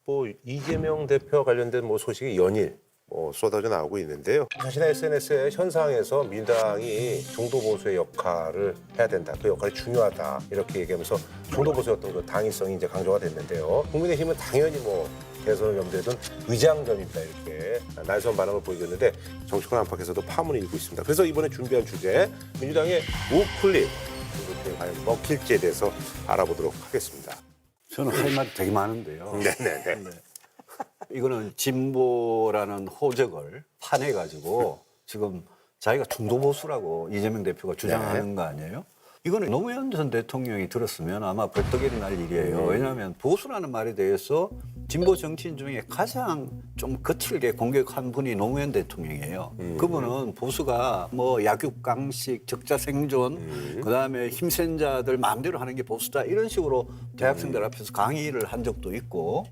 뭐 이재명 대표 관련된 뭐 소식이 연일 쏟아져 나오고 있는데요. 자신의 SNS에 현상에서 민주당이 중도 보수의 역할을 해야 된다. 그 역할이 중요하다. 이렇게 얘기하면서 중도 보수의 어떤 그 당위성이 이제 강조가 됐는데요. 국민의힘은 당연히 뭐 대선을 염두에 둔 위장전입니다. 이렇게 날선 반응을 보이겠는데 정치권 안팎에서도 파문이 일고 있습니다. 그래서 이번에 준비한 주제 민주당의 우클릭 이렇게 과연 먹힐지에 대해서 알아보도록 하겠습니다. 저는 할 말이 되게 많은데요. 네네네. 이거는 진보라는 호적을 파내가지고 지금 자기가 중도 보수라고 이재명 대표가 주장하는 거 아니에요? 이거는 노무현 전 대통령이 들었으면 아마 벌떡이 날 일이에요. 왜냐하면 보수라는 말에 대해서 진보 정치인 중에 가장 좀 거칠게 공격한 분이 노무현 대통령이에요. 그분은 보수가 뭐 약육강식, 적자생존, 그다음에 힘센 자들 마음대로 하는 게 보수다 이런 식으로 대학생들 앞에서 강의를 한 적도 있고.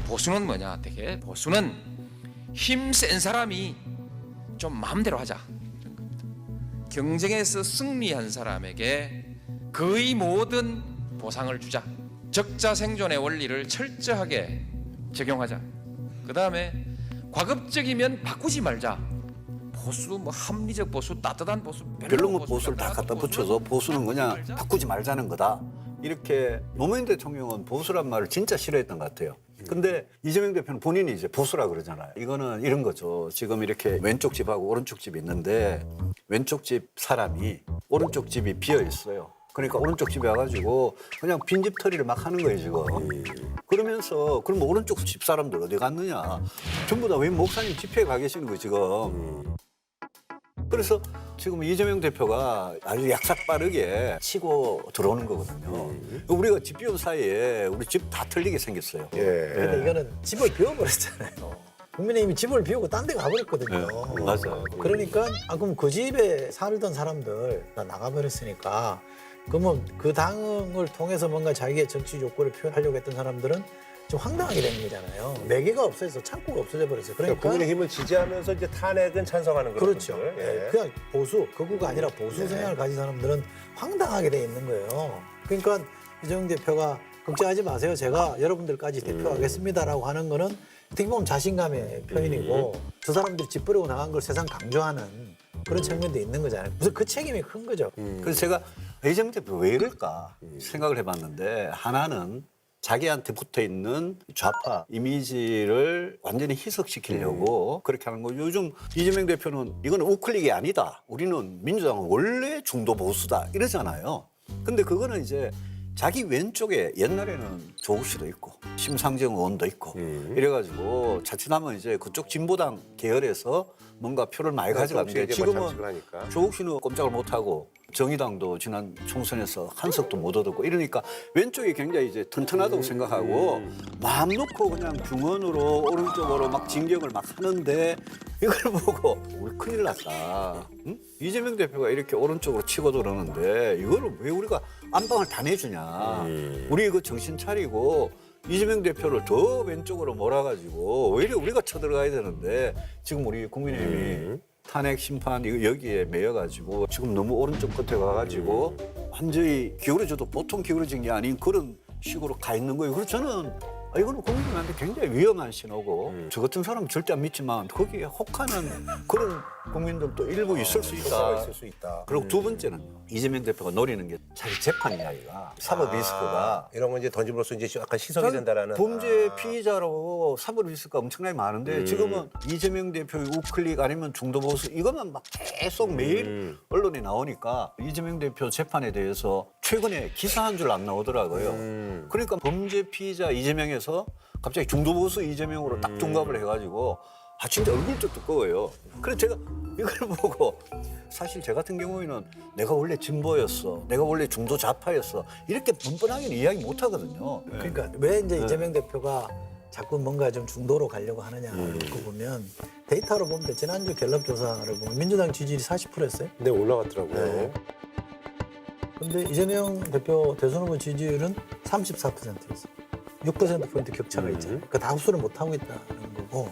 보수는 뭐냐? 되게 보수는 힘센 사람이 좀 마음대로 하자. 경쟁에서 승리한 사람에게 거의 모든 보상을 주자. 적자생존의 원리를 철저하게 적용하자. 그다음에 과급적이면 바꾸지 말자. 보수 뭐 합리적 보수, 따뜻한 보수, 별로 뭐 보수를 다 갖다 붙여서 보수는 그냥 바꾸지 말자는 거다. 이렇게 노무현 대통령은 보수란 말을 진짜 싫어했던 것 같아요. 근데 이재명 대표는 본인이 이제 보수라 그러잖아요. 이거는 이런 거죠. 지금 이렇게 왼쪽 집하고 오른쪽 집이 있는데 왼쪽 집 사람이 오른쪽 집이 비어 있어요. 그러니까 오른쪽 집에 와가지고 그냥 빈집 털이를 막 하는 거예요, 지금. 그러면서 그럼 오른쪽 집 사람들 어디 갔느냐. 전부 다 웬 목사님 집회에 가 계시는 거예요, 지금. 그래서 지금 이재명 대표가 아주 약삭 빠르게 치고 들어오는 거거든요. 우리가 집 비운 사이에 우리 집 다 털리게 생겼어요. 근데 이거는 집을 비워버렸잖아요. 국민의힘이 집을 비우고 딴 데 가버렸거든요. 맞아요. 그러니까 그럼 그 집에 살던 사람들 다 나가버렸으니까 그러면 그 당을 통해서 뭔가 자기의 정치 욕구를 표현하려고 했던 사람들은 좀 황당하게 되는 거잖아요. 매개가 없어져서 창구가 없어져 버렸어요. 그러니까 국민의힘을 지지하면서 이제 탄핵은 찬성하는 그런 그렇죠. 분들. 예. 그냥 보수, 극우가 아니라 보수 성향을 가진 사람들은 황당하게 돼 있는 거예요. 그러니까 이재명 대표가 걱정하지 마세요. 제가 여러분들까지 대표하겠습니다라고 하는 거는 어떻게 보면 자신감의 표현이고 저 사람들이 집 버리고 나간 걸 세상 강조하는 그런 측면도 있는 거잖아요. 무슨 그 책임이 큰 거죠. 그래서 제가 이재명 대표 왜 이럴까 생각을 해봤는데 하나는 자기한테 붙어 있는 좌파 이미지를 완전히 희석시키려고 그렇게 하는 거. 요즘 이재명 대표는 이건 우클릭이 아니다. 우리는 민주당은 원래 중도 보수다 이러잖아요. 근데 그거는 이제 자기 왼쪽에 옛날에는 조국 씨도 있고 심상정 의원도 있고 이래가지고 자칫하면 이제 그쪽 진보당 계열에서 뭔가 표를 많이 가져갔는데 지금은 조국 씨는 꼼짝을 못하고 정의당도 지난 총선에서 한 석도 못 얻었고 이러니까 왼쪽이 굉장히 이제 튼튼하다고 생각하고 마음 놓고 그냥 중원으로 오른쪽으로 막 진격을 막 하는데 이걸 보고 우리 큰일 났다. 응? 이재명 대표가 이렇게 오른쪽으로 치고 들어오는데 이거를 왜 우리가 안방을 다 내주냐. 우리 그 정신 차리고 이재명 대표를 더 왼쪽으로 몰아가지고 오히려 우리가 쳐들어가야 되는데 지금 우리 국민의힘이 탄핵 심판 이거 여기에 매여가지고 지금 너무 오른쪽 끝에 가가지고 완전히 기울어져도 보통 기울어진 게 아닌 그런 식으로 가 있는 거예요. 그래서 저는 이거는 국민들한테 굉장히 위험한 신호고 저 같은 사람은 절대 안 믿지만 거기에 혹하는 그런 국민들도 일부 있을 수 있다. 있을 수 있다. 그리고 두 번째는 이재명 대표가 노리는 게 자기 재판 이야기가 사법 리스크가 이런 건 이제 던짐으로써 이제 약간 시선이 된다라는 범죄 피의자로 사법 리스크가 엄청나게 많은데 지금은 이재명 대표의 우클릭 아니면 중도 보수 이것만 막 계속 매일 언론에 나오니까 이재명 대표 재판에 대해서 최근에 기사 한 줄 안 나오더라고요. 그러니까 범죄 피의자 이재명에서 갑자기 중도 보수 이재명으로 딱 둔갑을 해가지고 진짜 얼굴도 두꺼워요. 그래서 제가 이걸 보고 사실 제 같은 경우에는 내가 원래 진보였어. 내가 원래 중도 좌파였어. 이렇게 뻔뻔하게는 이야기 못 하거든요. 그러니까 왜 이제 이재명 대표가 자꾸 뭔가 좀 중도로 가려고 하느냐 그 보면 데이터로 보면 지난주 갤럽 조사를 보면 민주당 지지율이 40%였어요. 네, 올라갔더라고요. 근데 이재명 대표 대선 후보 지지율은 34%였어요. 6%포인트 격차가 있잖아요. 그러니까 다수를 못하고 있다는 거고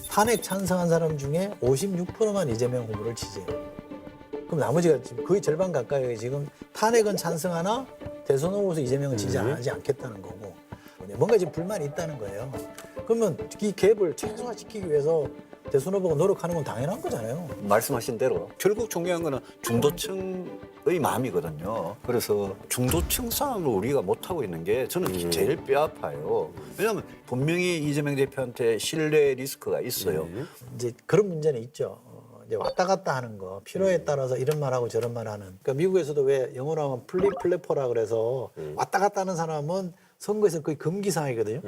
탄핵 찬성한 사람 중에 56%만 이재명 후보를 지지해요. 그럼 나머지가 지금 거의 절반 가까이 지금 탄핵은 찬성하나 대선 후보에서 이재명은 지지 안 하지 않겠다는 거고 때문에 뭔가 지금 불만이 있다는 거예요. 그러면 이 갭을 최소화시키기 위해서 대선 후보가 노력하는 건 당연한 거잖아요. 말씀하신 대로 결국 중요한 거는 중도층의 마음이거든요. 그래서 중도층 싸움을 우리가 못하고 있는 게 저는 제일 뼈아파요. 왜냐하면 분명히 이재명 대표한테 신뢰 리스크가 있어요. 이제 그런 문제는 있죠. 이제 왔다 갔다 하는 거 필요에 따라서 이런 말하고 저런 말하는. 그러니까 미국에서도 왜 영어로 하면 플래퍼라 그래서 왔다 갔다 하는 사람은 선거에서 거의 금기사항이거든요.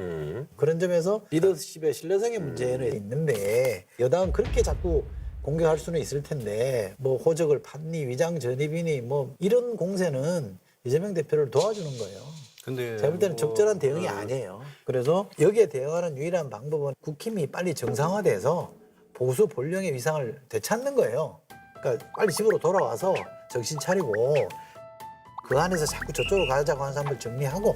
그런 점에서 리더십의 신뢰성의 문제는 있는데 여당은 그렇게 자꾸 공격할 수는 있을 텐데 뭐 호적을 팠니 위장 전입이니 뭐 이런 공세는 이재명 대표를 도와주는 거예요. 근데 제가 볼 때는 적절한 대응이 아니에요. 그래서 여기에 대응하는 유일한 방법은 국힘이 빨리 정상화돼서 보수 본령의 위상을 되찾는 거예요. 그러니까 빨리 집으로 돌아와서 정신 차리고 그 안에서 자꾸 저쪽으로 가자고 하는 사람들 정리하고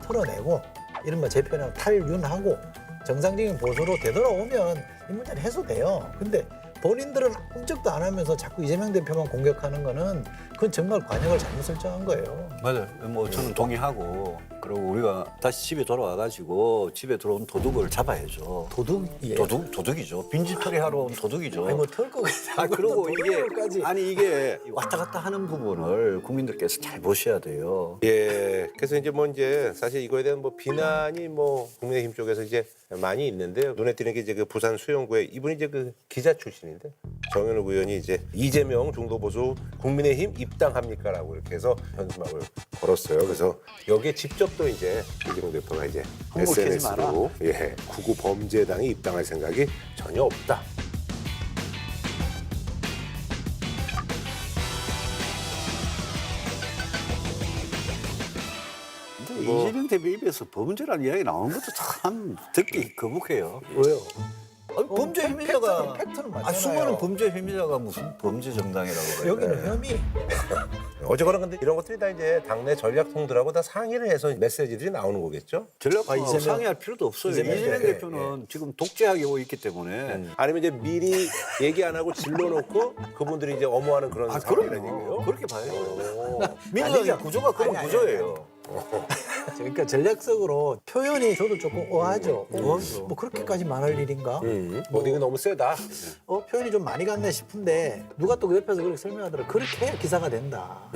털어내고 이른바 제 표현으로 탈윤하고 정상적인 보수로 되돌아오면 이 문제는 해소돼요. 근데 본인들은 꼼짝도 안 하면서 자꾸 이재명 대표만 공격하는 거는 그건 정말 관역을 잘못 설정한 거예요. 맞아요. 뭐 저는 동의하고 그리고 우리가 다시 집에 돌아와가지고 집에 들어온 도둑을 잡아야죠. 도둑이에요. 도둑이죠. 빈집털이 하러 온 도둑이죠. 아니 뭐털 거고. 그리고 도둑까지. 이게 왔다 갔다 하는 부분을 국민들께서 잘 보셔야 돼요. 예, 그래서 이제 사실 이거에 대한 뭐 비난이 뭐 국민의힘 쪽에서 이제 많이 있는데요. 눈에 띄는 게 이제 그 부산 수영구에 이분이 이제 그 기자 출신인데 정현욱 의원이 이제 이재명 중도보수 국민의힘 입당합니까라고 이렇게 해서 현수막을 걸었어요. 그래서 여기에 직접 또 이제 이재명 대표가 이제 홍보하지 마라. SNS로 구구 범죄당에 입당할 생각이 전혀 없다. 이재명 대표 입에서 범죄라는 이야기 나오는 것도 참 듣기 거북해요. 왜요? 아니, 범죄 혐의자가 팩트는 맞잖아요. 수많은 범죄 혐의자가 무슨 범죄 정당이라고 그래요. 여기는 혐의. 어쨌거나 근데 이런 것들이 다 이제 당내 전략통들하고 다 상의를 해서 메시지들이 나오는 거겠죠? 전략하고 이재명- 상의할 필요도 없어요. 이재명 이재명 대표. 대표는 지금 독재하고 있기 때문에 아니면 이제 미리 얘기 안 하고 질러놓고 그분들이 이제 엄호하는 그런 상황이라는 얘기예요? 그렇게 봐야죠. 오. 민주당의 아니죠. 구조가 그런 아니, 구조예요. 그러니까 전략적으로 표현이 저도 조금 오하죠. 뭐 그렇게까지 말할 일인가? 어디 이거 너무 세다. 표현이 좀 많이 갔네 싶은데 누가 또 그 옆에서 그렇게 설명하더라. 그렇게 해야 기사가 된다.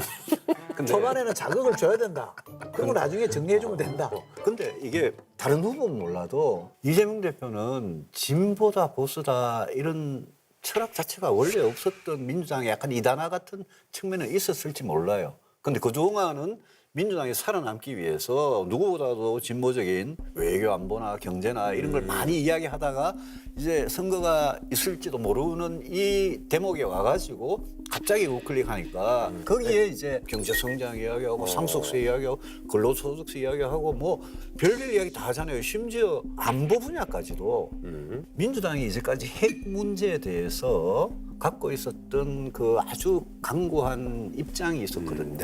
초반에는 자극을 줘야 된다. 그리고 나중에 정리해주면 된다. 근데 이게 다른 후보는 몰라도 이재명 대표는 진보다 보수다 이런 철학 자체가 원래 없었던 민주당의 약간 이단화 같은 측면은 있었을지 몰라요. 근데 그동안은 민주당이 살아남기 위해서 누구보다도 진보적인 외교 안보나 경제나 이런 걸 많이 이야기하다가 이제 선거가 있을지도 모르는 이 대목에 와가지고 갑자기 우클릭하니까 거기에 이제 경제 성장 이야기하고 상속세 이야기하고 근로소득세 이야기하고 뭐 별별 이야기 다 하잖아요. 심지어 안보 분야까지도 민주당이 이제까지 핵 문제에 대해서 갖고 있었던 그 아주 강고한 입장이 있었거든요.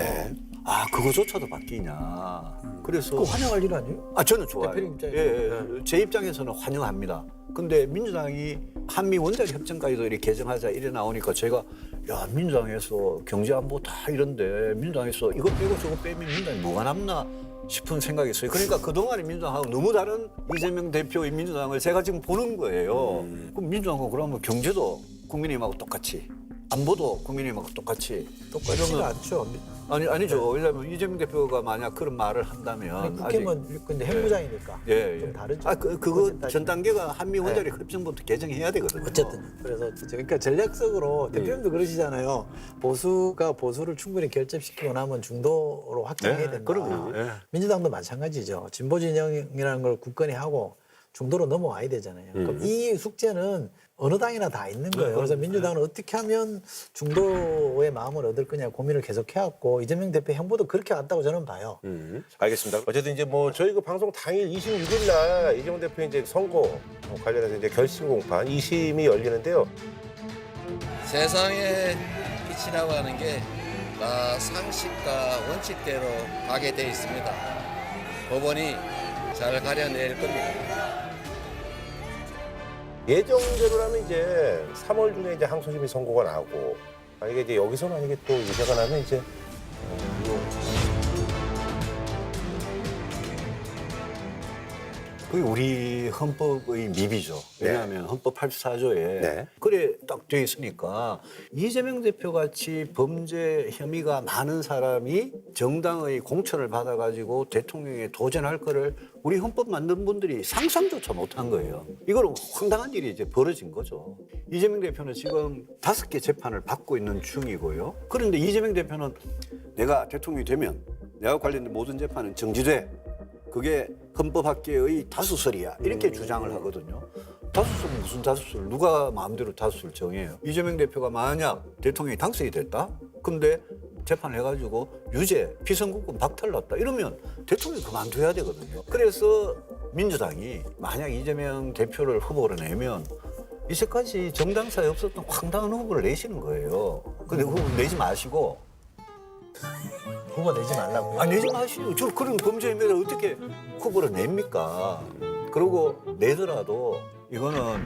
그거조차도 바뀌냐. 그래서 그거 환영할 일 아니에요? 저는 좋아요. 대표님 입장에서. 예. 제 입장에서는 환영합니다. 근데 민주당이 한미 원자력 협정까지도 이렇게 개정하자 이래 나오니까 제가 야 민주당에서 경제안보 다 이런데 민주당에서 이거 빼고 저거 빼면 민주당이 뭐가 남나 싶은 생각이 있어요. 그러니까 그동안의 민주당하고 너무 다른 이재명 대표의 민주당을 제가 지금 보는 거예요. 그럼 민주당은 그러면 경제도 국민의힘하고 똑같이 안보도 국민의힘하고 똑같이 똑같지가 않죠. 아니죠. 왜냐하면 이재명 대표가 만약 그런 말을 한다면 아니, 국힘은 근데 핵무장이니까 좀 다르죠. 그거 전 단계가 한미 원자력 협정부터 개정해야 되거든요. 어쨌든 그래서 그러니까 전략적으로 대표님도 그러시잖아요. 보수가 보수를 충분히 결집시키고 나면 중도로 확장해야 된다. 그럼요. 민주당도 마찬가지죠. 진보 진영이라는 걸 굳건히 하고 중도로 넘어와야 되잖아요. 그럼 이 숙제는 어느 당이나 다 있는 거예요. 그래서 민주당은 어떻게 하면 중도의 마음을 얻을 거냐 고민을 계속 해왔고 이재명 대표 행보도 그렇게 왔다고 저는 봐요. 알겠습니다. 어쨌든 이제 뭐 저희 그 방송 당일 26일 날 이재명 대표 이제 선거 관련해서 이제 결심 공판 2심이 열리는데요. 세상의 빛이라고 하는 게 다 상식과 원칙대로 가게 돼 있습니다. 법원이 잘 가려낼 겁니다. 예정대로라면 이제 3월 중에 이제 항소심의 선고가 나고 만약에 이제 여기서 만약에 또 유죄가 나면 이제 그게 우리 헌법의 미비죠. 왜냐하면 헌법 84조에 네. 그래 딱 돼 있으니까 이재명 대표 같이 범죄 혐의가 많은 사람이 정당의 공천을 받아가지고 대통령에 도전할 거를 우리 헌법 만든 분들이 상상조차 못한 거예요. 이거는 황당한 일이 이제 벌어진 거죠. 이재명 대표는 지금 5개 재판을 받고 있는 중이고요. 그런데 이재명 대표는 내가 대통령이 되면 내가 관련된 모든 재판은 정지돼. 그게 헌법학계의 다수설이야. 이렇게 주장을 하거든요. 다수설 무슨 다수설? 누가 마음대로 다수설 정해요? 이재명 대표가 만약 대통령이 당선이 됐다? 근데 재판해가지고 유죄, 피선거권 박탈났다. 이러면 대통령이 그만둬야 되거든요. 그래서 민주당이 만약 이재명 대표를 후보로 내면 이제까지 정당사에 없었던 황당한 후보를 내시는 거예요. 근데 후보 내지 마시고 후보 내지 말라고요. 내지 마시오. 저 그런 범죄 혐의를 어떻게 후보를 냅니까? 그리고 내더라도 이거는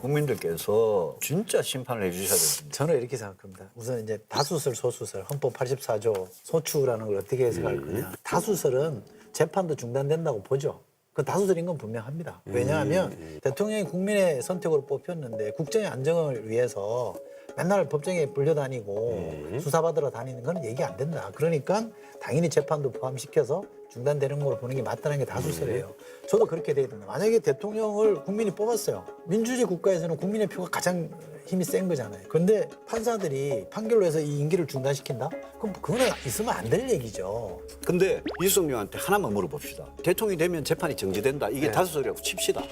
국민들께서 진짜 심판을 해주셔야 됩니다. 저는 이렇게 생각합니다. 우선 이제 다수설, 소수설, 헌법 84조 소추라는 걸 어떻게 해석할 거냐. 다수설은 재판도 중단된다고 보죠. 그 다수설인 건 분명합니다. 왜냐하면 대통령이 국민의 선택으로 뽑혔는데 국정의 안정을 위해서 맨날 법정에 불려다니고 수사받으러 다니는 건 얘기 안 된다. 그러니까 당연히 재판도 포함시켜서 중단되는 걸로 보는 게 맞다는 게 다수설이에요. 저도 그렇게 돼야 된다. 만약에 대통령을 국민이 뽑았어요. 민주주의 국가에서는 국민의 표가 가장 힘이 센 거잖아요. 그런데 판사들이 판결로 해서 이 임기를 중단시킨다? 그럼 그거는 있으면 안 될 얘기죠. 근데 이수성님한테 하나만 물어봅시다. 대통령이 되면 재판이 정지된다. 이게 다수설이라고 칩시다.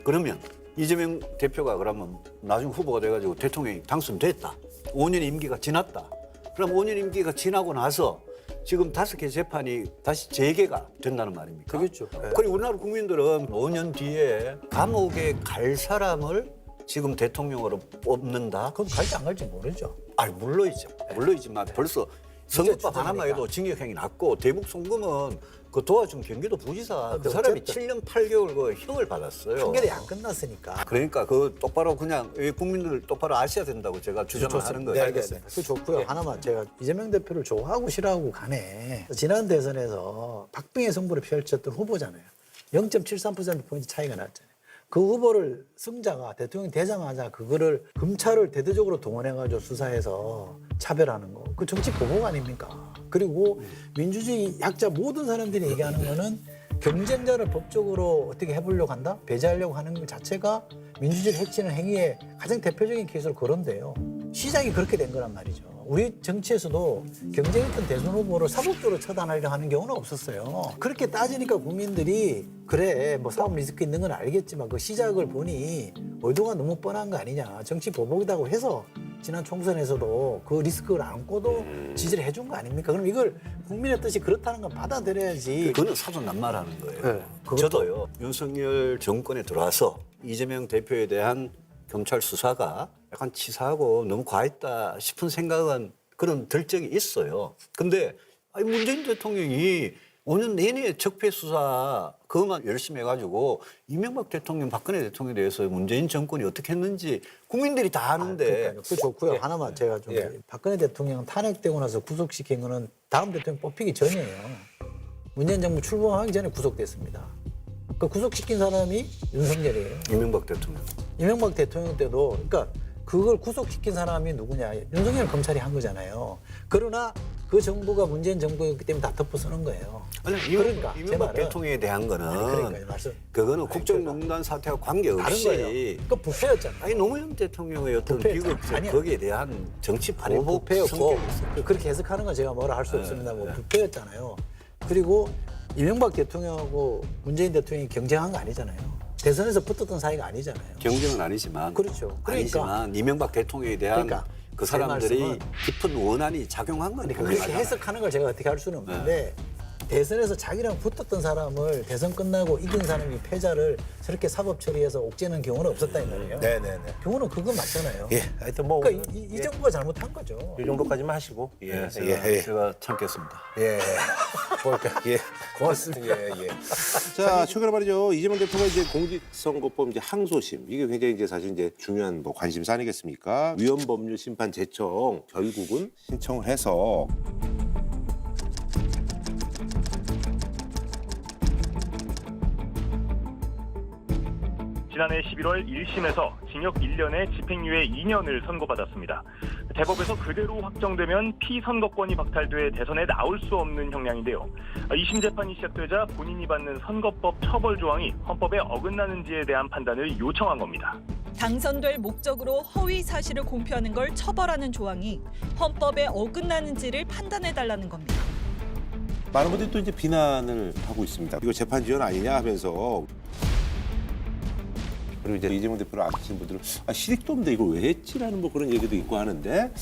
그러면 이재명 대표가 그러면 나중 후보가 돼가지고 대통령이 당선됐다. 5년 임기가 지났다. 그럼 5년 임기가 지나고 나서 지금 5개 재판이 다시 재개가 된다는 말입니까? 그렇죠. 그리고 우리나라 국민들은 5년 뒤에 감옥에 갈 사람을 지금 대통령으로 뽑는다? 그럼 갈지 안 갈지 모르죠. 물론이죠. 물론이지만 벌써 선거법 하나만 해도 징역형이 났고 대북 송금은 그 도와준 경기도 부지사 그 사람이 어쨌든 7년 8개월 그 형을 받았어요. 판결이 안 끝났으니까. 그러니까 그 똑바로 그냥 국민들 똑바로 아셔야 된다고 제가 주장을 하는 거예요. 네, 알겠습니다. 그 좋고요. 하나만 제가 이재명 대표를 좋아하고 싫어하고 간에 지난 대선에서 박빙의 승부를 펼쳤던 후보잖아요. 0.73%포인트 차이가 났잖아요. 그 후보를 승자가 대통령이 되자마자 그거를 검찰을 대대적으로 동원해가지고 수사해서 차별하는 거. 그 정치 보복 아닙니까? 그리고 민주주의 약자 모든 사람들이 얘기하는 거는 경쟁자를 법적으로 어떻게 해보려고 한다? 배제하려고 하는 것 자체가 민주주의를 해치는 행위의 가장 대표적인 케이스로 그런데요. 시작이 그렇게 된 거란 말이죠. 우리 정치에서도 경쟁했던 대선 후보를 사법적으로 처단하려 하는 경우는 없었어요. 그렇게 따지니까 국민들이 그래 뭐 사법 리스크 있는 건 알겠지만 그 시작을 보니 의도가 너무 뻔한 거 아니냐. 정치 보복이라고 해서 지난 총선에서도 그 리스크를 안고도 지지를 해준 거 아닙니까? 그럼 이걸 국민의 뜻이 그렇다는 건 받아들여야지. 그거는 사전난말하는 거예요. 네, 그것도- 저도요. 윤석열 정권에 들어와서 이재명 대표에 대한 경찰 수사가 약간 치사하고 너무 과했다 싶은 생각은 그런 들적이 있어요. 근데 문재인 대통령이 5년 내내 적폐 수사 그것만 열심히 해가지고 이명박 대통령, 박근혜 대통령에 대해서 문재인 정권이 어떻게 했는지 국민들이 다 아는데 그러니까요. 그 좋고요. 하나만 제가 좀 박근혜 대통령 탄핵되고 나서 구속시킨 거는 다음 대통령 뽑히기 전이에요. 문재인 정부 출범하기 전에 구속됐습니다. 그 구속시킨 사람이 윤석열이에요. 이명박 대통령. 이명박 대통령 때도 그러니까 그걸 구속시킨 사람이 누구냐. 윤석열 검찰이 한 거잖아요. 그러나 그 정부가 문재인 정부였기 때문에 다 덮어 쓰는 거예요. 아니, 그러니까 제 이명박 말은 대통령에 대한 거는 그러니까요. 말씀 그거는 국정농단 사태와 관계없이 다른 거예요. 그 부패였잖아요. 아니 노무현 대통령의 어떤 부패. 비극 아니야. 거기에 대한 정치 아니 보복 부패였고 성격이 있어요. 그렇게 해석하는 건 제가 뭐라 할 수 없습니다. 뭐 부패였잖아요. 그리고 이명박 대통령하고 문재인 대통령이 경쟁한 거 아니잖아요. 대선에서 붙었던 사이가 아니잖아요. 경쟁은 아니지만 그렇죠. 그러니까. 아니지만 이명박 대통령에 대한 그러니까 그 제 사람들이 말씀은 깊은 원한이 작용한 거니까. 그렇게 해석하는 걸 제가 어떻게 할 수는 없는데 대선에서 자기랑 붙었던 사람을 대선 끝나고 이긴 사람이 패자를 저렇게 사법 처리해서 옥죄는 경우는 없었다 이 말이에요. 네네네. 경우는 그건 맞잖아요. 예, 하여튼 뭐 그러니까 이 정부가 잘못한 거죠. 이 정도까지만 하시고 예, 예. 제가 참겠습니다. 예. 그러니까 예. 고맙습니다. 예, 예. 자, 최근에 말이죠. 이재명 대표가 이제 공직선거법 이제 항소심 이게 굉장히 이제 사실 이제 중요한 뭐 관심사 아니겠습니까? 위헌법률 심판 제청 결국은 신청을 해서 지난해 11월 1심에서 징역 1년에 집행유예 2년을 선고받았습니다. 대법에서 그대로 확정되면 피선거권이 박탈돼 대선에 나올 수 없는 형량인데요. 2심 재판이 시작되자 본인이 받는 선거법 처벌 조항이 헌법에 어긋나는지에 대한 판단을 요청한 겁니다. 당선될 목적으로 허위 사실을 공표하는 걸 처벌하는 조항이 헌법에 어긋나는지를 판단해달라는 겁니다. 많은 분들이 또 이제 비난을 하고 있습니다. 이거 재판 지연 아니냐 하면서. 그리고 이제 이재명 대표를 아시는 분들은 실익도 없는데 이걸 왜 했지라는 뭐 그런 얘기도 있고 하는데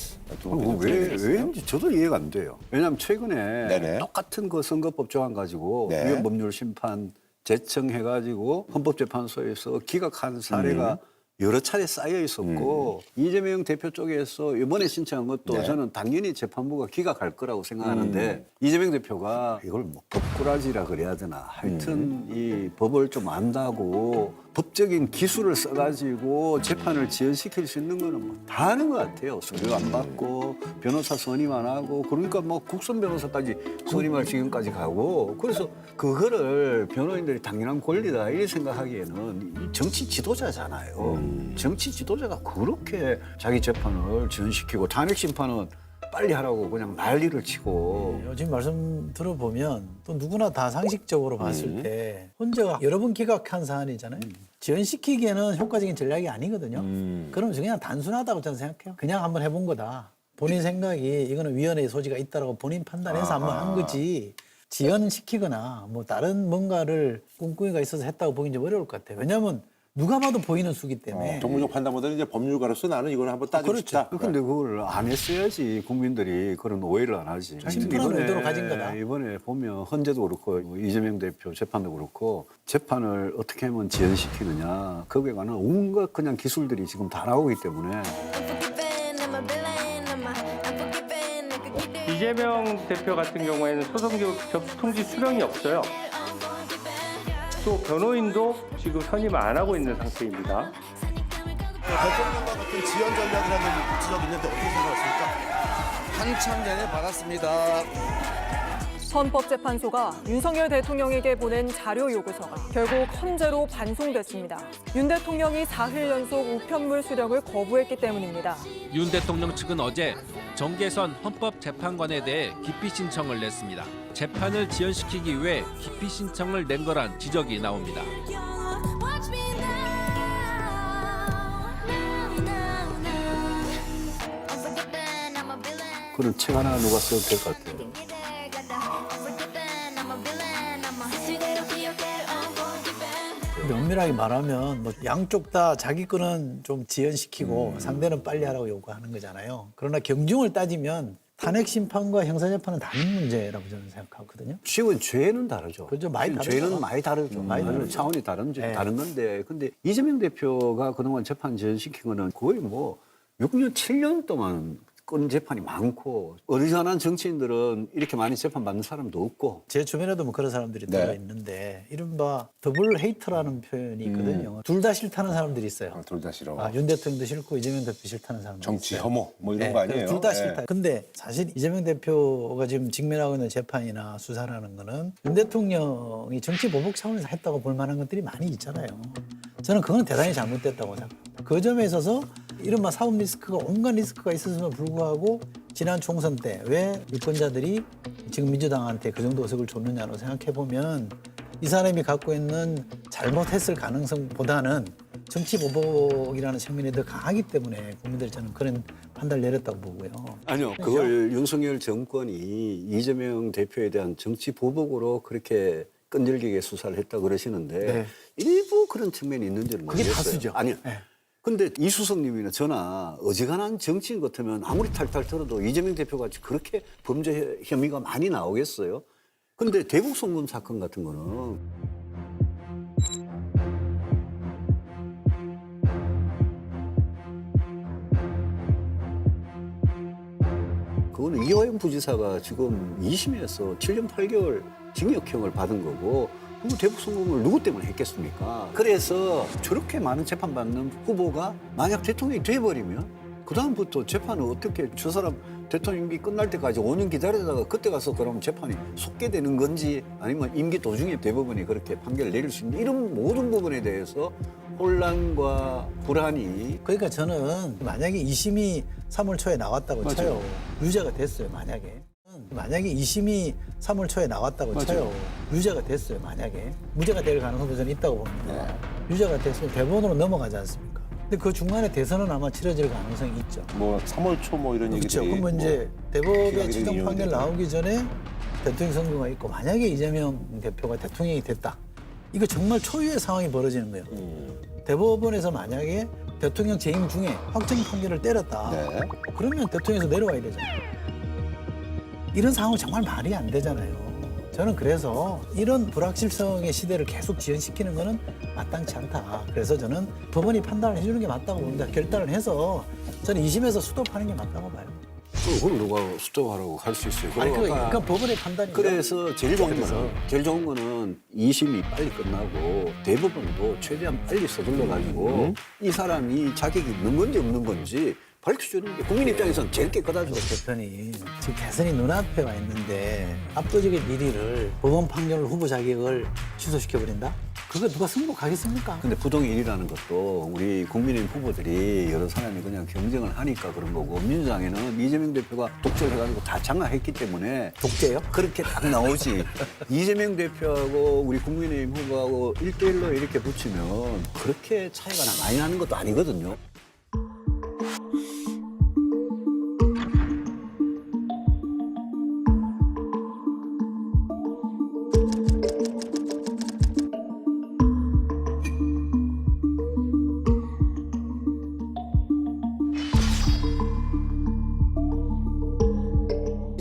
왜인지 저도 이해가 안 돼요. 왜냐하면 최근에 네네. 똑같은 그 선거법 조항 가지고 네. 위헌법률 심판 제청해가지고 헌법재판소에서 기각한 사례가 여러 차례 쌓여 있었고 이재명 대표 쪽에서 이번에 신청한 것도 네. 저는 당연히 재판부가 기각할 거라고 생각하는데 이재명 대표가 이걸 뭐 법꾸라지라 그래야 되나 하여튼 이 법을 좀 안다고 법적인 기술을 써가지고 재판을 지연시킬 수 있는 거는 뭐 다 하는 것 같아요. 서류 안 받고 변호사 선임 안 하고 그러니까 뭐 국선 변호사까지 선임할 지경까지 가고 그래서 그거를 변호인들이 당연한 권리다 이렇게 생각하기에는 이 정치 지도자잖아요. 정치 지도자가 그렇게 자기 재판을 지연시키고 탄핵 심판은 빨리 하라고 그냥 난리를 치고 지금 말씀 들어보면 또 누구나 다 상식적으로 봤을 때 헌재가 여러 번 기각한 사안이잖아요. 지연시키기에는 효과적인 전략이 아니거든요. 그러면 그냥 단순하다고 저는 생각해요. 그냥 한번 해본 거다. 본인 생각이 이거는 위헌의 소지가 있다라고 본인 판단해서 한번 한 거지. 지연시키거나 뭐 다른 뭔가를 꿍꿍이가 있어서 했다고 보기 좀 어려울 것 같아요. 왜냐하면 누가 봐도 보이는 수기 때문에. 정무적 판단보다는 이제 법률가로서 나는 이걸 한번 따지고 싶다. 근데 그걸 안 했어야지 국민들이 그런 오해를 안 하지. 심플한 의도로 가진 거다. 이번에 보면 헌재도 그렇고 뭐 이재명 대표 재판도 그렇고 재판을 어떻게 하면 지연시키느냐 거기에 관한 온갖 그냥 기술들이 지금 다 나오기 때문에 이재명 대표 같은 경우에는 소송기록 통지 수령이 없어요. 또 변호인도 지금 선임 안 하고 있는 상태입니다. 대통령과 같은 지연 전략이라는 지적이 있는데 어떻게 생각하십니까? 한참 전에 받았습니다. 헌법재판소가 윤석열 대통령에게 보낸 자료 요구서가 결국 헌재로 반송됐습니다. 윤 대통령이 4일 연속 우편물 수령을 거부했기 때문입니다. 윤 대통령 측은 어제 정계선 헌법재판관에 대해 기피 신청을 냈습니다. 재판을 지연시키기 위해 기피 신청을 낸 거란 지적이 나옵니다. 그런 책 하나 누가 써도 될 것 같아요. 근데 엄밀하게 말하면 뭐 양쪽 다 자기 거는 좀 지연시키고 상대는 빨리 하라고 요구하는 거잖아요. 그러나 경중을 따지면 탄핵 심판과 형사재판은 다른 문제라고 저는 생각하거든요. 지금 죄는 다르죠. 그죠, 많이 다르죠. 죄는 많이 다르죠. 많이 다른 차원이 다른 건데, 근데 이재명 대표가 그동안 재판 지연시킨 거는 거의 뭐 6년, 7년 동안 건 재판이 많고 어리선한 정치인들은 이렇게 많이 재판 받는 사람도 없고 제 주변에도 뭐 그런 사람들이 들어있는데 이른바 더블 헤이터라는 표현이 있거든요. 둘 다 싫다는 사람들이 있어요. 둘 다 싫어. 윤 대통령도 싫고 이재명 대표 싫다는 사람도 정치 있어요. 혐오 뭐 이런 거 아니에요? 둘 다 싫다. 근데 사실 이재명 대표가 지금 직면하고 있는 재판이나 수사라는 거는 윤 대통령이 정치 보복 차원에서 했다고 볼 만한 것들이 많이 있잖아요. 저는 그건 대단히 잘못됐다고 생각합니다. 그 점에 있어서 이른바 사법 리스크가 온갖 리스크가 있었음에도 불구하고 지난 총선 때 왜 유권자들이 지금 민주당한테 그 정도 의석을 줬느냐고 생각해보면 이 사람이 갖고 있는 잘못했을 가능성보다는 정치 보복이라는 측면이 더 강하기 때문에 국민들이 저는 그런 판단을 내렸다고 보고요. 아니요. 그걸 윤석열 정권이 이재명 대표에 대한 정치 보복으로 그렇게 끈질기게 수사를 했다고 그러시는데 일부 그런 측면이 있는지는 그게 모르겠어요. 다수죠. 아니요. 근데 이수석님이나 저나 어지간한 정치인 같으면 아무리 탈탈 털어도 이재명 대표같이 그렇게 범죄 혐의가 많이 나오겠어요? 근데 대북 송금 사건 같은 거는 그거는 이화영 부지사가 지금 2심에서 7년 8개월 징역형을 받은 거고 그리고 대북 송금을 누구 때문에 했겠습니까? 그래서 저렇게 많은 재판받는 후보가 만약 대통령이 돼버리면 그다음부터 재판을 어떻게 저 사람 대통령 임기 끝날 때까지 5년 기다리다가 그때 가서 그러면 재판이 속개되는 건지 아니면 임기 도중에 대법원이 그렇게 판결을 내릴 수 있는 이런 모든 부분에 대해서 혼란과 불안이 그러니까 저는 만약에 2심이 3월 초에 나왔다고 맞아요. 쳐요. 유죄가 됐어요, 만약에. 만약에 2심이 3월 초에 나왔다고 맞아요. 쳐요. 유죄가 됐어요, 만약에. 무죄가 될 가능성도 저는 있다고 봅니다. 유죄가 됐으면 대법원으로 넘어가지 않습니까? 근데 그 중간에 대선은 아마 치러질 가능성이 있죠. 뭐 3월 초 뭐 이런 그렇죠. 얘기들이 그러면 이제 대법의 기각이 최종 되는 판결 이유가 나오기 전에 대통령 선거가 있고 만약에 이재명 대표가 대통령이 됐다. 이거 정말 초유의 상황이 벌어지는 거예요. 대법원에서 만약에 대통령 재임 중에 확정 판결을 때렸다. 네. 그러면 대통령에서 내려와야 되잖아요. 이런 상황은 정말 말이 안 되잖아요. 저는 그래서 이런 불확실성의 시대를 계속 지연시키는 거는 마땅치 않다. 그래서 저는 법원이 판단을 해주는 게 맞다고 봅니다. 결단을 해서 저는 2심에서 스톱하는 게 맞다고 봐요. 그걸 누가 스톱하라고 할 수 있어요. 아니, 그리고 아까 그러니까 법원의 판단이죠. 그래서 제일 좋은 거는 2심이 빨리 끝나고 대법원도 최대한 빨리 서둘러 가지고 이 사람이 자격이 있는 건지 없는 건지 밝혀주는 게 국민 입장에서는 제일 깨끗하죠. 대표님 지금 대선이 눈앞에 와 있는데 압도적인 1위를 법원 판결 후보 자격을 취소시켜버린다? 그거 누가 승복하겠습니까? 근데 부동 1위라는 것도 우리 국민의힘 후보들이 여러 사람이 그냥 경쟁을 하니까 그런 거고 민주당에는 이재명 대표가 독재해가지고 다 장악했기 때문에 독재요? 그렇게 딱 나오지. 이재명 대표하고 우리 국민의힘 후보하고 1대1로 이렇게 붙이면 그렇게 차이가 많이 나는 것도 아니거든요.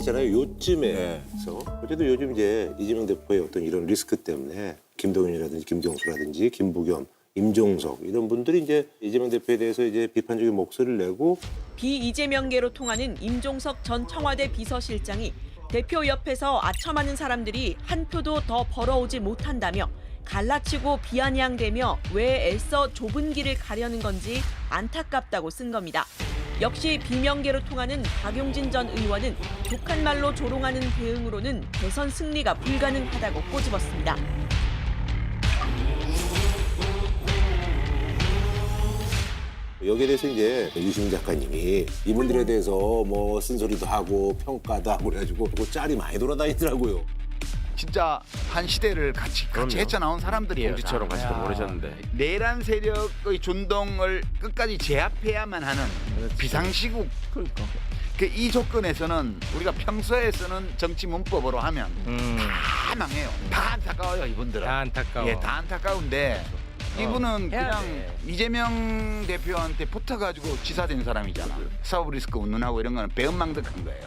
있잖아요. 요쯤에서 어쨌든 요즘 이제 이재명 대표의 어떤 이런 리스크 때문에 김동연이라든지 김경수라든지 김부겸, 임종석 이런 분들이 이제 이재명 대표에 대해서 이제 비판적인 목소리를 내고 비이재명계로 통하는 임종석 전 청와대 비서실장이 대표 옆에서 아첨하는 사람들이 한 표도 더 벌어오지 못한다며 갈라치고 비아냥대며 왜 애써 좁은 길을 가려는 건지 안타깝다고 쓴 겁니다. 역시 비명계로 통하는 박용진 전 의원은 독한 말로 조롱하는 대응으로는 대선 승리가 불가능하다고 꼬집었습니다. 여기에 대해서 이제 유시민 작가님이 이분들에 대해서 뭐 쓴소리도 하고 평가도 하고 그래가지고 그 짤이 많이 돌아다니더라고요. 진짜 한 시대를 같이 헤쳐나온 사람들이에요. 공지처럼 같이 또 모르셨는데. 내란 세력의 준동을 끝까지 제압해야만 하는 비상시국. 그러니까. 이 조건에서는 우리가 평소에 쓰는 정치 문법으로 하면 다 망해요. 다 안타까워요, 이분들은. 다 안타까워. 예, 다 안타까운데 이분은 그냥 이재명 대표한테 붙어가지고 지사된 사람이잖아. 사법 리스크 운운하고 이런 거는 배은망덕한 거예요.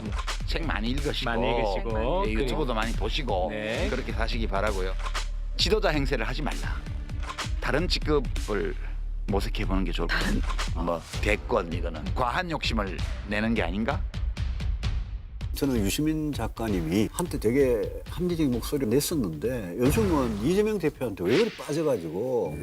책 많이 읽으시고, 예, 유튜브도 많이 보시고 네. 그렇게 사시기 바라고요. 지도자 행세를 하지 말라. 다른 직급을 모색해보는 게 좋을 것 같아요. 뭐 대권 이거는 과한 욕심을 내는 게 아닌가? 저는 유시민 작가님이 한때 되게 합리적인 목소리를 냈었는데 요즘은 이재명 대표한테 왜 그리 빠져가지고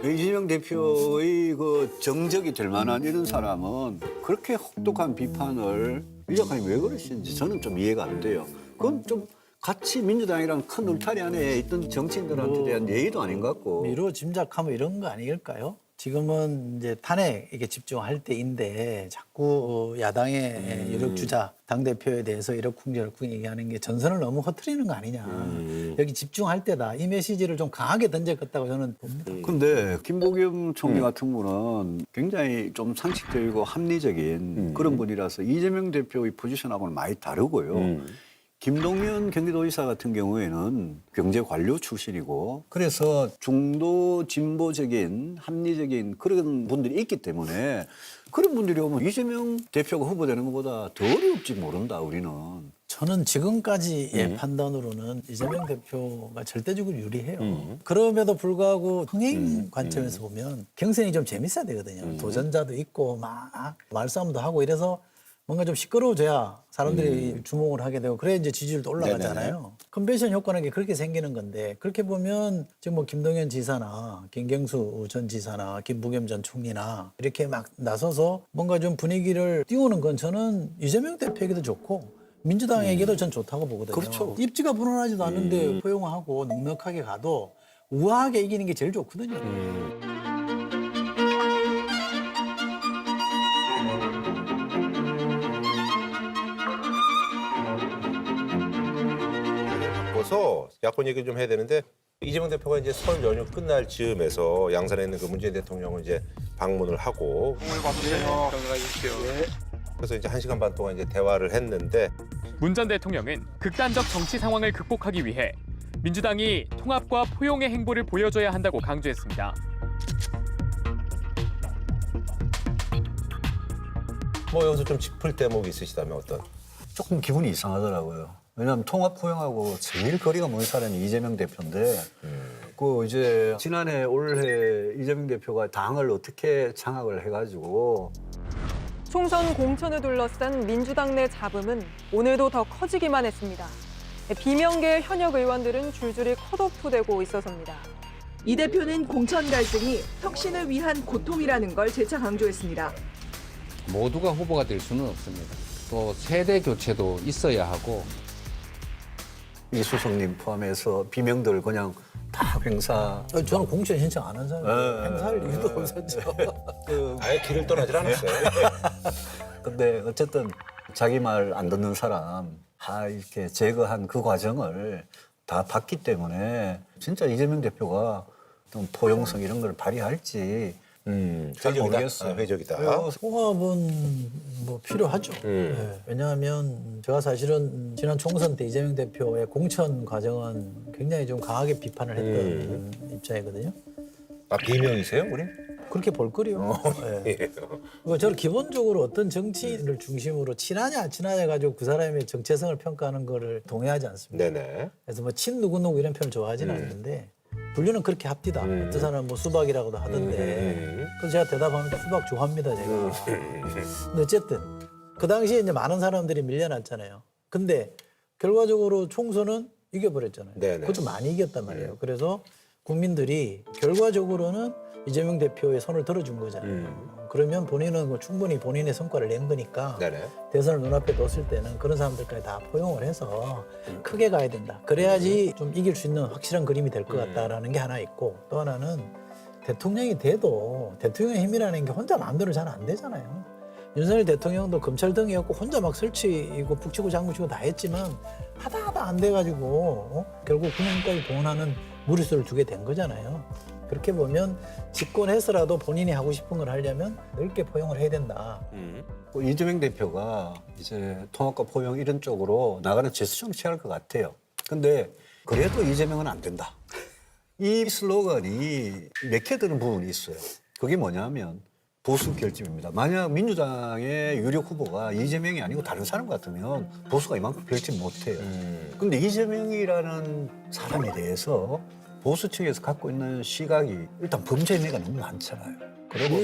이재명 대표의 그 정적이 될 만한 이런 사람은 그렇게 혹독한 비판을 이 작가님 왜 그러시는지 저는 좀 이해가 안 돼요. 그건 좀 같이 민주당이랑 큰 울타리 안에 있던 정치인들한테 대한 예의도 아닌 것 같고. 미루어 짐작하면 이런 거 아닐까요? 지금은 이제 탄핵에 집중할 때인데 자꾸 야당의 유력 주자 당대표에 대해서 이러쿵저러쿵 얘기하는 게 전선을 너무 허트리는 거 아니냐. 여기 집중할 때다. 이 메시지를 좀 강하게 던졌겠다고 저는 봅니다. 근데 김부겸 총리 같은 분은 굉장히 좀 상식적이고 합리적인 그런 분이라서 이재명 대표의 포지션하고는 많이 다르고요. 김동연 경기도지사 같은 경우에는 경제관료 출신이고 그래서 중도 진보적인 합리적인 그런 분들이 있기 때문에 그런 분들이 오면 이재명 대표가 후보되는 것보다 더 어려울지 모른다 우리는. 저는 지금까지의 판단으로는 이재명 대표가 절대적으로 유리해요. 그럼에도 불구하고 흥행 관점에서 보면 경선이 좀 재밌어야 되거든요. 도전자도 있고 막 말싸움도 하고 이래서 뭔가 좀 시끄러워져야 사람들이 주목을 하게 되고 그래야 이제 지지율도 올라가잖아요. 컨벤션 효과는 게 그렇게 생기는 건데 그렇게 보면 지금 뭐 김동연 지사나 김경수 전 지사나 김부겸 전 총리나 이렇게 막 나서서 뭔가 좀 분위기를 띄우는 건 저는 이재명 대표에게도 좋고 민주당에게도 전 좋다고 보거든요. 그렇죠. 입지가 불어나지도 않는데 포용하고 넉넉하게 가도 우아하게 이기는 게 제일 좋거든요. 바꿔서 야권 얘기 좀 해야 되는데 이재명 대표가 이제 설 연휴 끝날 즈음에서 양산에 있는 그 문재인 대통령을 이제 방문을 하고 그래서 이제 1시간 반 동안 이제 대화를 했는데 문 전 대통령은 극단적 정치 상황을 극복하기 위해 민주당이 통합과 포용의 행보를 보여줘야 한다고 강조했습니다. 뭐 여기서 좀 짚을 대목이 있으시다면 어떤? 조금 기분이 이상하더라고요. 왜냐하면 통합 포용하고 제일 거리가 먼 사람이 이재명 대표인데 그 이제 지난해 올해 이재명 대표가 당을 어떻게 장악을 해가지고 총선 공천을 둘러싼 민주당 내 잡음은 오늘도 더 커지기만 했습니다. 비명계의 현역 의원들은 줄줄이 컷오프되고 있어서입니다. 이 대표는 공천 갈등이 혁신을 위한 고통이라는 걸 재차 강조했습니다. 모두가 후보가 될 수는 없습니다. 또 세대 교체도 있어야 하고 이수석님 포함해서 비명들 그냥 다 행사. 저는 공천 신청 안 한 사람이에요. 행사할 이유도 없었죠. 아예 길을 떠나질 않았어요. 근데 어쨌든 자기 말 안 듣는 사람 다 이렇게 제거한 그 과정을 다 봤기 때문에 진짜 이재명 대표가 좀 포용성 이런 걸 발휘할지 잘 모르겠어요. 회적이다. 통합은 뭐 필요하죠. 네. 왜냐하면 제가 사실은 지난 총선 때 이재명 대표의 공천 과정은 굉장히 좀 강하게 비판을 했던 입장이거든요. 아 비명이세요, 우리? 그렇게 볼거리요. 네. 그러니까 저는 기본적으로 어떤 정치인을 중심으로 친하냐 안 친하냐 가지고 그 사람의 정체성을 평가하는 거를 동의하지 않습니다. 네네. 그래서 뭐 친 누구누구 이런 표현을 좋아하지는 않는데 분류는 그렇게 합디다. 어떤 사람은 뭐 수박이라고도 하던데. 그래서 제가 대답하면 수박 좋아합니다, 제가. 근데 어쨌든 그 당시에 이제 많은 사람들이 밀려났잖아요. 근데 결과적으로 총선은 이겨버렸잖아요. 네네. 그것도 많이 이겼단 말이에요. 그래서 국민들이 결과적으로는 이재명 대표의 손을 들어준 거잖아요. 그러면 본인은 뭐 충분히 본인의 성과를 낸 거니까 네네. 대선을 눈앞에 뒀을 때는 그런 사람들까지 다 포용을 해서 크게 가야 된다. 그래야지 좀 이길 수 있는 확실한 그림이 될 것 같다라는 게 하나 있고 또 하나는 대통령이 돼도 대통령의 힘이라는 게 혼자 마음대로 잘 안 되잖아요. 윤석열 대통령도 검찰 등이었고 혼자 막 설치고 북치고 장구치고 다 했지만 하다 안 돼가지고 결국 국민까지 동원하는 무리수를 두게 된 거잖아요. 그렇게 보면 집권해서라도 본인이 하고 싶은 걸 하려면 넓게 포용을 해야 된다. 이재명 대표가 이제 통합과 포용 이런 쪽으로 나가는 제스처를 취할 것 같아요. 근데 그래도 이재명은 안 된다. 이 슬로건이 맥혀드는 부분이 있어요. 그게 뭐냐면 보수 결집입니다. 만약 민주당의 유력 후보가 이재명이 아니고 다른 사람 같으면 보수가 이만큼 결집 못해요. 근데 이재명이라는 사람에 대해서 보수 측에서 갖고 있는 시각이 일단 범죄 혐의가 너무 많잖아요. 그리고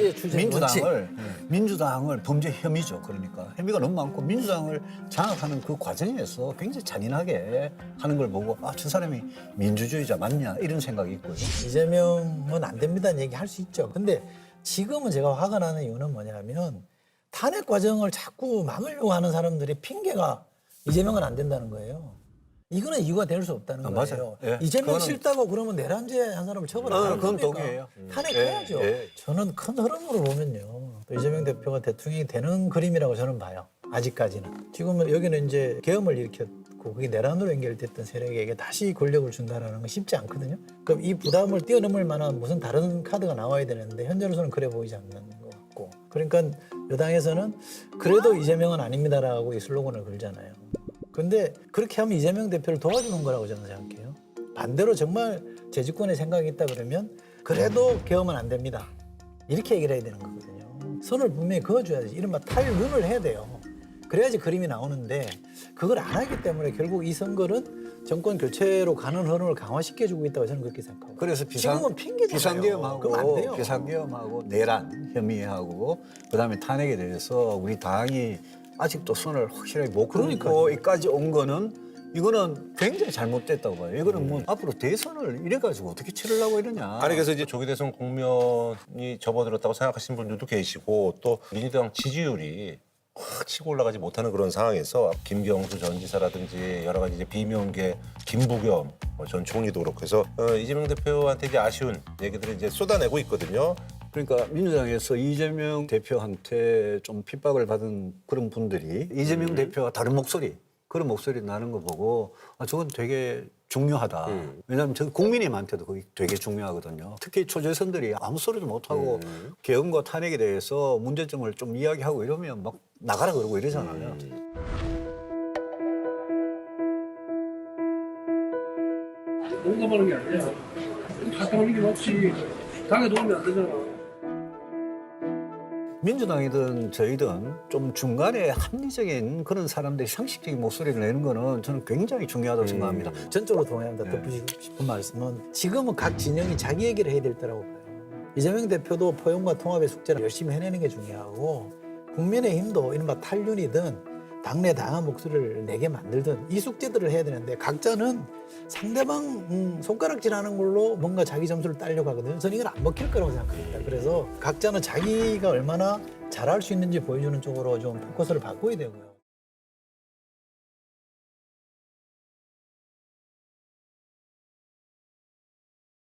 민주당을 범죄 혐의죠. 그러니까 혐의가 너무 많고 민주당을 장악하는 그 과정에서 굉장히 잔인하게 하는 걸 보고 아, 저 사람이 민주주의자 맞냐 이런 생각이 있고요. 이재명은 안 됩니다는 얘기 할 수 있죠. 근데 지금은 제가 화가 나는 이유는 뭐냐면 탄핵 과정을 자꾸 막으려고 하는 사람들의 핑계가 이재명은 안 된다는 거예요. 이거는 이유가 될 수 없다는 거예요. 맞아요. 예. 이재명 싫다고 그러면 내란죄 한 사람을 처벌하는 그건 겁니까? 동의해요. 탄핵해야죠. 저는 큰 흐름으로 보면요. 또 이재명 대표가 대통령이 되는 그림이라고 저는 봐요. 아직까지는. 지금은 여기는 이제 계엄을 일으켰고 그게 내란으로 연결됐던 세력에게 다시 권력을 준다는 건 쉽지 않거든요. 그럼 이 부담을 뛰어넘을 만한 무슨 다른 카드가 나와야 되는데 현재로서는 그래 보이지 않는 것 같고. 그러니까 여당에서는 그래도 이재명은 아닙니다라고 이 슬로건을 걸잖아요. 근데 그렇게 하면 이재명 대표를 도와주는 거라고 저는 생각해요. 반대로 정말 재집권의 생각이 있다 그러면 그래도 계엄은 안 됩니다. 이렇게 얘기를 해야 되는 거거든요. 선을 분명히 그어줘야지. 이른바 탈룬을 해야 돼요. 그래야지 그림이 나오는데 그걸 안 하기 때문에 결국 이 선거는 정권 교체로 가는 흐름을 강화시켜주고 있다고 저는 그렇게 생각하고. 그래서 지금은 핑계잖아요. 그럼 안 돼요. 비상계엄하고 내란 혐의하고 그다음에 탄핵에 대해서 우리 당이 아직도 선을 확실하게 못 그러니까 여기까지 온 거는 이거는 굉장히 잘못됐다고 봐요. 이거는 뭐 앞으로 대선을 이래가지고 어떻게 치르려고 이러냐. 아니 그래서 이제 조기 대선 국면이 접어들었다고 생각하시는 분들도 계시고 또 민주당 지지율이 확 치고 올라가지 못하는 그런 상황에서 김경수 전 지사라든지 여러 가지 이제 비명계 김부겸 전 총리도 그렇고 해서 이재명 대표한테 이제 아쉬운 얘기들을 이제 쏟아내고 있거든요. 그러니까 민주당에서 이재명 대표한테 좀 핍박을 받은 그런 분들이 이재명 대표가 다른 목소리 그런 목소리 나는 거 보고 저건 되게 중요하다. 왜냐하면 저 국민님한테도 그게 되게 중요하거든요. 특히 초재선들이 아무 소리도 못하고 개헌과 탄핵에 대해서 문제점을 좀 이야기하고 이러면 막 나가라 그러고 이러잖아요. 농담하는 게 아니야. 가까운 게 맞지. 당에 도움이 안 되잖아. 민주당이든 저희든 좀 중간에 합리적인 그런 사람들이 상식적인 목소리를 내는 거는 저는 굉장히 중요하다고 생각합니다. 전적으로 동의합니다. 덧붙이고 싶은 말씀은 지금은 각 진영이 자기 얘기를 해야 될 때라고 봐요. 이재명 대표도 포용과 통합의 숙제를 열심히 해내는 게 중요하고 국민의힘도 이른바 탈윤이든 당내 다양한 목소리를 내게 만들든 이 숙제들을 해야 되는데 각자는 상대방 손가락질하는 걸로 뭔가 자기 점수를 따려고 하거든요. 저는 이건 안 먹힐 거라고 생각합니다. 그래서 각자는 자기가 얼마나 잘할 수 있는지 보여주는 쪽으로 좀 포커스를 바꿔야 되고요.